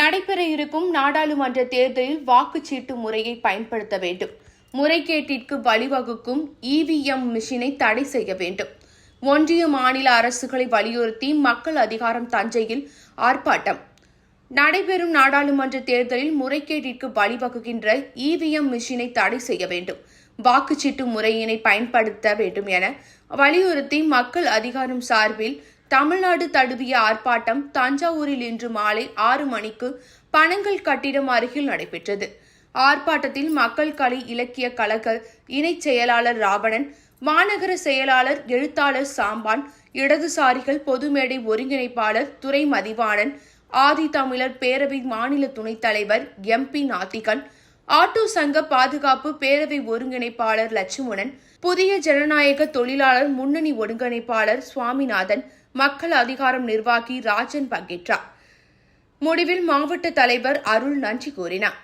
நடைபெற இருக்கும் நாடாளுமன்ற தேர்தலில் வாக்குச்சீட்டு முறையை பயன்படுத்த வேண்டும். முறைகேட்டிற்கு வழிவகுக்கும் இவிஎம் மிஷினை தடை செய்ய வேண்டும். ஒன்றிய மாநில அரசுகளை வலியுறுத்தி மக்கள் அதிகாரம் தஞ்சையில் ஆர்ப்பாட்டம். நடைபெறும் நாடாளுமன்ற தேர்தலில் முறைகேட்டிற்கு வழிவகுக்கின்ற இவிஎம் மிஷினை தடை செய்ய வேண்டும். வாக்குச்சீட்டு முறையினை பயன்படுத்த வேண்டும் என வலியுறுத்தி மக்கள் அதிகாரம் சார்பில் தமிழ்நாடு தழுவிய ஆர்ப்பாட்டம் தஞ்சாவூரில் இன்று மாலை 6 மணிக்கு பனங்கல் கட்டிடம் அருகில் நடைபெற்றது. ஆர்ப்பாட்டத்தில் மக்கள் கலை இலக்கிய கழக இணைச் செயலாளர் ராவணன், மாநகர செயலாளர் எழுத்தாளர் சாம்பான், இடதுசாரிகள் பொதுமேடை ஒருங்கிணைப்பாளர் துரை மதிவாணன், ஆதி தமிழர் பேரவை மாநில துணைத் தலைவர் MP நாத்திகன், ஆட்டோ சங்க பாதுகாப்பு பேரவை ஒருங்கிணைப்பாளர் லட்சுமணன், புதிய ஜனநாயக தொழிலாளர் முன்னணி ஒருங்கிணைப்பாளர் சுவாமிநாதன், மக்கள் அதிகாரம் நிர்வாகி ராஜன் பங்கேற்றார். முடிவில் மாவட்ட தலைவர் அருள் நன்றி கூறினார்.